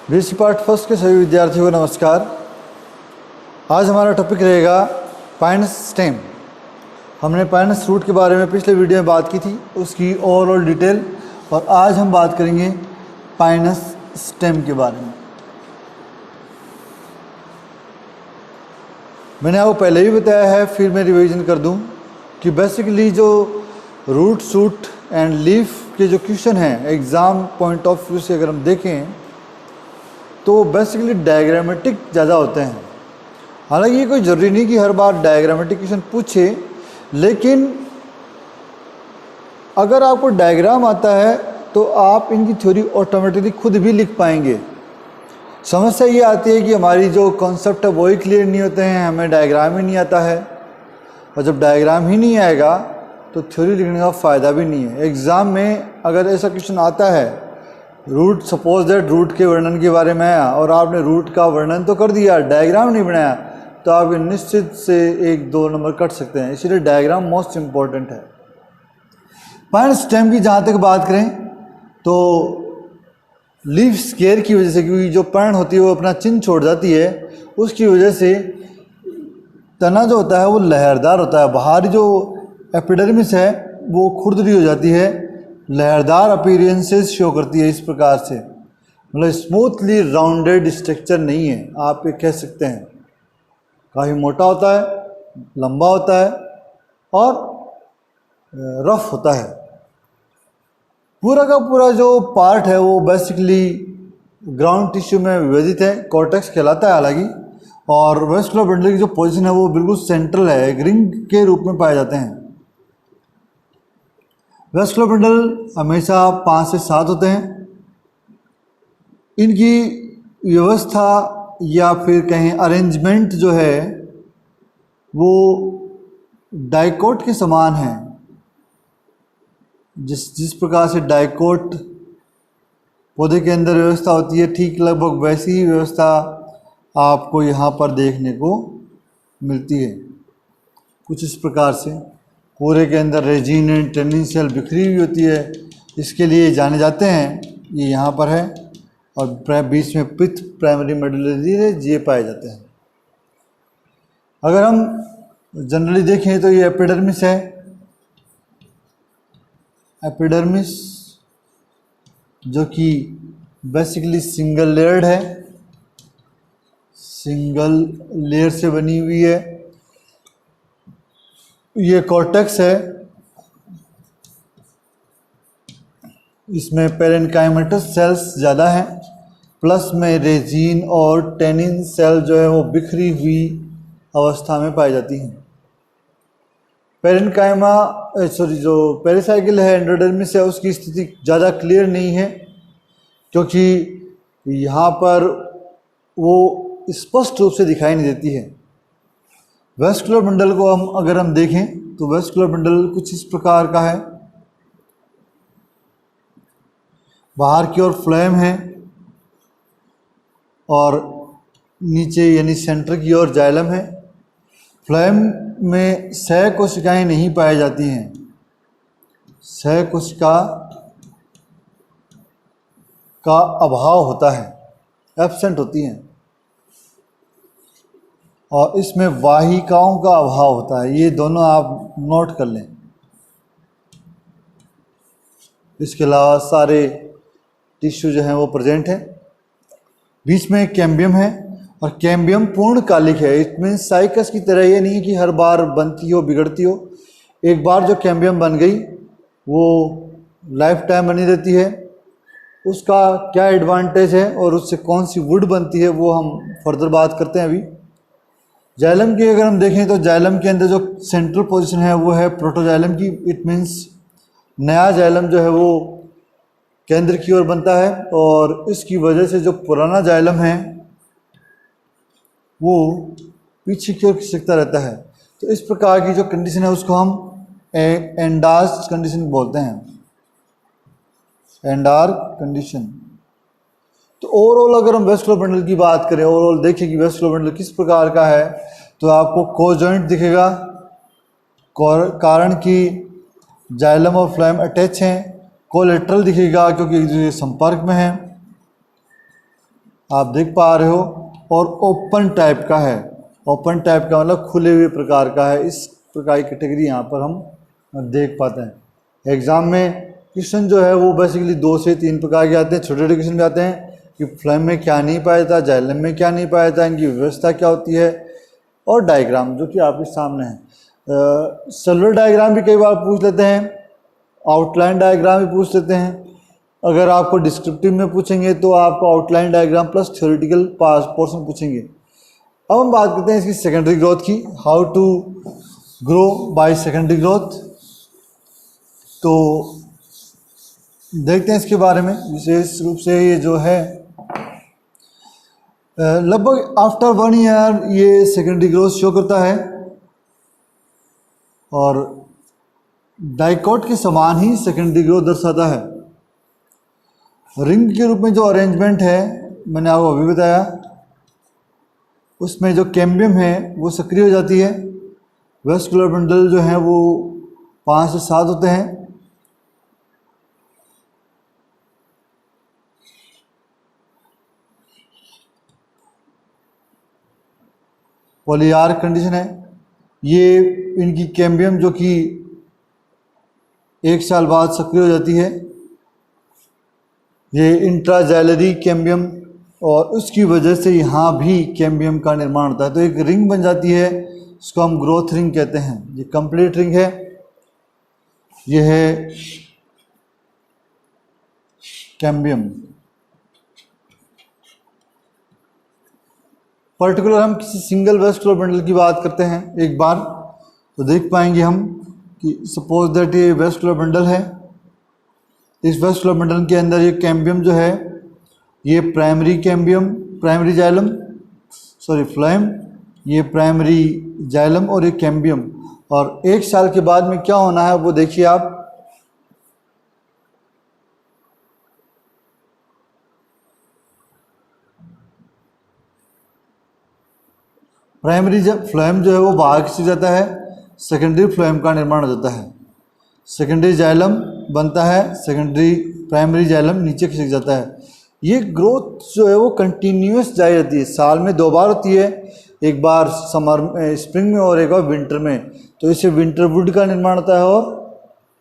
BSc part first के सभी विद्यार्थियों को नमस्कार। आज हमारा टॉपिक रहेगा पाइनस स्टेम। हमने पाइनस रूट के बारे में पिछले वीडियो में बात की थी, उसकी ओवरऑल डिटेल, और आज हम बात करेंगे पाइनस स्टेम के बारे में। मैंने आपको पहले भी बताया है, फिर मैं रिवीजन कर दूं कि बेसिकली जो रूट शूट एंड लीफ के जो क्वेश्चन हैं एग्ज़ाम पॉइंट ऑफ व्यू से अगर हम देखें तो बेसिकली डायग्रामेटिक ज़्यादा होते हैं। हालांकि ये कोई ज़रूरी नहीं कि हर बार डायग्रामेटिक क्वेश्चन पूछे, लेकिन अगर आपको डायग्राम आता है तो आप इनकी थ्योरी ऑटोमेटिकली खुद भी लिख पाएंगे। समस्या ये आती है कि हमारी जो कॉन्सेप्ट है वही क्लियर नहीं होते हैं, हमें डायग्राम ही नहीं आता है, और जब डायग्राम ही नहीं आएगा तो थ्योरी लिखने का फ़ायदा भी नहीं है। एग्ज़ाम में अगर ऐसा क्वेश्चन आता है, रूट सपोज दैट रूट के वर्णन के बारे में आया और आपने रूट का वर्णन तो कर दिया, डायग्राम नहीं बनाया, तो आपके निश्चित से 1-2 नंबर कट सकते हैं। इसीलिए डायग्राम मोस्ट इम्पॉर्टेंट है। पाइनस स्टेम की जहाँ तक बात करें तो लीफ स्केयर की वजह से, क्योंकि जो पर्ण होती है वो अपना चिन्ह छोड़ जाती है, उसकी वजह से तना जो होता है वो लहरदार होता है। बाहर जो एपिडर्मिस है वो खुरदरी हो जाती है, लहरदार अपीयरेंसेस शो करती है। इस प्रकार से मतलब स्मूथली राउंडेड स्ट्रक्चर नहीं है, आप ये कह सकते हैं। काफ़ी मोटा होता है, लंबा होता है और रफ होता है। पूरा का पूरा जो पार्ट है वो बेसिकली ग्राउंड टिश्यू में विभाजित है, कॉर्टेक्स कहलाता है हालांकि, और वेस्कुलर बंडल की जो पोजीशन है वो बिल्कुल सेंट्रल है, एक रिंग के रूप में पाए जाते हैं। वेस्कुलर बंडल हमेशा 5 से 7 होते हैं। इनकी व्यवस्था या फिर कहें अरेंजमेंट जो है वो डाइकोट के समान है। जिस प्रकार से डाइकोट पौधे के अंदर व्यवस्था होती है, ठीक लगभग वैसी ही व्यवस्था आपको यहाँ पर देखने को मिलती है। कुछ इस प्रकार से पूरे के अंदर रेजिन एंड टेनिन सेल बिखरी हुई होती है। इसके लिए जाने जाते हैं, ये यहाँ पर है, और बीच में पिथ प्राइमरी मेडुलरी ये पाए जाते हैं। अगर हम जनरली देखें तो ये एपिडर्मिस है। एपिडर्मिस जो कि बेसिकली सिंगल लेयर्ड है, सिंगल लेयर से बनी हुई है। ये कॉर्टेक्स है, इसमें पेरेन्काइमेटस सेल्स ज़्यादा हैं, प्लस में रेजिन और टेनिन सेल जो है वो बिखरी हुई अवस्था में पाई जाती हैं। पेरेन्काइमा जो पेरिसाइकिल है, एंडोडर्मिस है, उसकी स्थिति ज़्यादा क्लियर नहीं है, क्योंकि यहाँ पर वो स्पष्ट रूप से दिखाई नहीं देती है। वेस्कुलर बंडल को अगर हम देखें तो वेस्कुलर बंडल कुछ इस प्रकार का है। बाहर की ओर फ्लोएम है और नीचे यानी सेंटर की ओर जाइलम है। फ्लोएम में सह कोशिकाएं नहीं पाई जाती हैं, सह कोशिका का अभाव होता है, एब्सेंट होती हैं, और इसमें वाहिकाओं का अभाव होता है। ये दोनों आप नोट कर लें। इसके अलावा सारे टिश्यू जो हैं वो प्रेजेंट है। बीच में कैम्बियम है, और कैम्बियम पूर्ण कालिक है। इट मीन साइकस की तरह ये नहीं कि हर बार बनती हो बिगड़ती हो। एक बार जो कैम्बियम बन गई वो लाइफ टाइम बनी रहती है। उसका क्या एडवांटेज है और उससे कौन सी वुड बनती है वो हम फर्दर बात करते हैं। अभी जाइलम की अगर हम देखें तो जाइलम के अंदर जो सेंट्रल पोजीशन है वो है प्रोटोजाइलम की। इट मीन्स नया जाइलम जो है वो केंद्र की ओर बनता है, और इसकी वजह से जो पुराना जाइलम है वो पीछे की ओर खिसकता रहता है। तो इस प्रकार की जो कंडीशन है उसको हम एंडार्क कंडीशन बोलते हैं, एंडार्क कंडीशन। तो ओवरऑल अगर हम वेस्कुलर बंडल की बात करें, ओवरऑल देखें कि वेस्कुलर बंडल किस प्रकार का है, तो आपको कोजॉइंट दिखेगा, कारण कि जाइलम और फ्लोएम अटैच हैं। कोलेटरल दिखेगा क्योंकि एक दूसरे संपर्क में है। आप देख पा रहे हो, और ओपन टाइप का है। ओपन टाइप का मतलब खुले हुए प्रकार का है। इस प्रकार की कैटेगरी यहाँ पर हम देख पाते हैं। एग्ज़ाम में क्वेश्चन जो है वो बेसिकली 2 से 3 प्रकार के आते हैं। छोटे छोटे क्वेश्चन भी आते हैं कि फ्लेम में क्या नहीं पाया जाता, जाइलम में क्या नहीं पाया जाता, इनकी व्यवस्था क्या होती है, और डायग्राम जो कि आपके सामने है। सेलुलर डायग्राम भी कई बार पूछ लेते हैं, आउटलाइन डायग्राम भी पूछ लेते हैं। अगर आपको डिस्क्रिप्टिव में पूछेंगे तो आपको outline diagram plus theoretical portion पूछेंगे। अब हम बात करते हैं इसकी सेकेंडरी ग्रोथ की, how to grow by secondary growth. तो देखते हैं इसके बारे में। विशेष रूप से ये जो है लगभग आफ्टर 1 ईयर ये सेकेंडरी ग्रोथ शो करता है, और डाइकॉट के समान ही सेकेंडरी ग्रोथ दर्शाता है। रिंग के रूप में जो अरेंजमेंट है मैंने आपको अभी बताया, उसमें जो कैम्बियम है वो सक्रिय हो जाती है। वेस्कुलर बंडल जो है वो 5 से 7 होते हैं। पॉलीआर्क कंडीशन है। ये इनकी कैम्बियम जो कि 1 साल बाद सक्रिय हो जाती है, ये इंट्राजाइलरी कैम्बियम, और उसकी वजह से यहाँ भी कैम्बियम का निर्माण होता है। तो एक रिंग बन जाती है, इसको हम ग्रोथ रिंग कहते हैं। ये कंप्लीट रिंग है, ये है कैम्बियम। पर्टिकुलर हम किसी सिंगल वेस्कुलर बंडल की बात करते हैं एक बार, तो देख पाएंगे हम कि सपोज दैट ये वेस्कुलर बंडल है। इस वेस्कुलर बंडल के अंदर ये कैम्बियम जो है, ये primary cambium, primary xylem, sorry flame, ये प्राइमरी जाइलम और ये कैम्बियम। और 1 साल के बाद में क्या होना है वो देखिए आप। प्राइमरी फ्लेम जो है वो बाहर खिंच जाता है, सेकेंडरी फ्लेम का निर्माण हो जाता है, सेकेंडरी जाइलम बनता है, सेकेंडरी प्राइमरी जाइलम नीचे खिसक जाता है। ये ग्रोथ जो है वो कंटिन्यूस जारी रहती है, साल में 2 बार होती है, एक बार समर में, स्प्रिंग में, और एक बार विंटर में। तो इससे विंटर वुड का निर्माण होता है और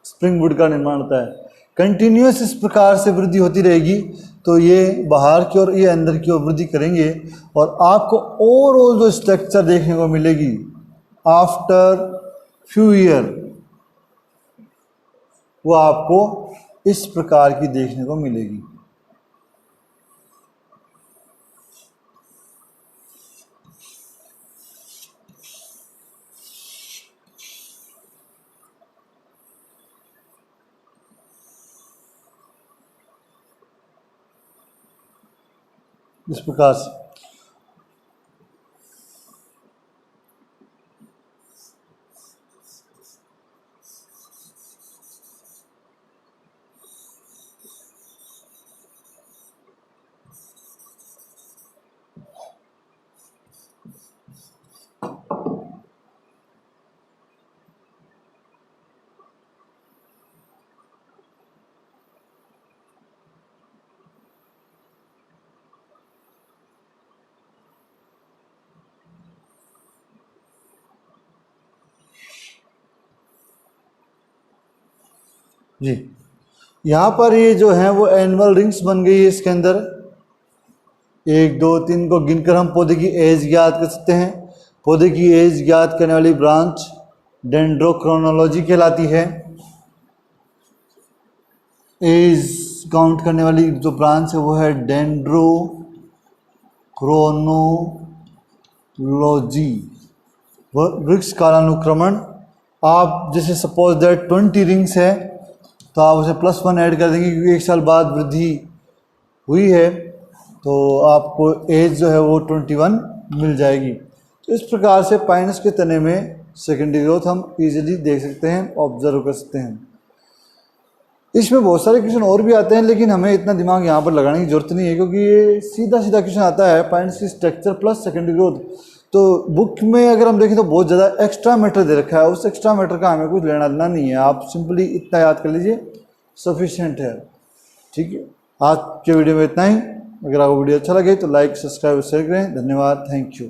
स्प्रिंग वुड का निर्माण होता है। कंटिन्यूस इस प्रकार से वृद्धि होती रहेगी, तो ये बाहर की ओर, ये अंदर की ओर वृद्धि करेंगे, और आपको ओवरऑल जो स्ट्रक्चर देखने को मिलेगी आफ्टर फ्यू ईयर, वो आपको इस प्रकार की देखने को मिलेगी। इस प्रकार से जी, यहाँ पर ये जो है वो एनुअल रिंग्स बन गई है। इसके अंदर 1 2 3 को गिनकर हम पौधे की एज ज्ञात कर सकते हैं। पौधे की एज ज्ञात करने वाली ब्रांच डेंड्रोक्रोनोलॉजी कहलाती है। एज काउंट करने वाली जो ब्रांच है वो है डेंड्रोक्रोनोलॉजी। वृक्ष कालानुक्रमण, आप जैसे सपोज दैट 20 रिंग्स है तो आप उसे +1 ऐड कर देंगे, क्योंकि 1 साल बाद वृद्धि हुई है, तो आपको एज जो है वो 21 मिल जाएगी। तो इस प्रकार से पाइनस के तने में सेकेंडरी ग्रोथ हम इजीली देख सकते हैं, ऑब्जर्व कर सकते हैं। इसमें बहुत सारे क्वेश्चन और भी आते हैं, लेकिन हमें इतना दिमाग यहाँ पर लगाने की जरूरत नहीं है, क्योंकि ये सीधा सीधा क्वेश्चन आता है पाइनस की स्ट्रक्चर प्लस सेकेंडरी ग्रोथ। तो बुक में अगर हम देखें तो बहुत ज़्यादा एक्स्ट्रा मैटर दे रखा है, उस एक्स्ट्रा मैटर का हमें कुछ लेना देना नहीं है। आप सिंपली इतना याद कर लीजिए, सफिशिएंट है। ठीक है, आज के वीडियो में इतना ही। अगर आपको वीडियो अच्छा लगे तो लाइक, सब्सक्राइब और शेयर करें। धन्यवाद, थैंक यू।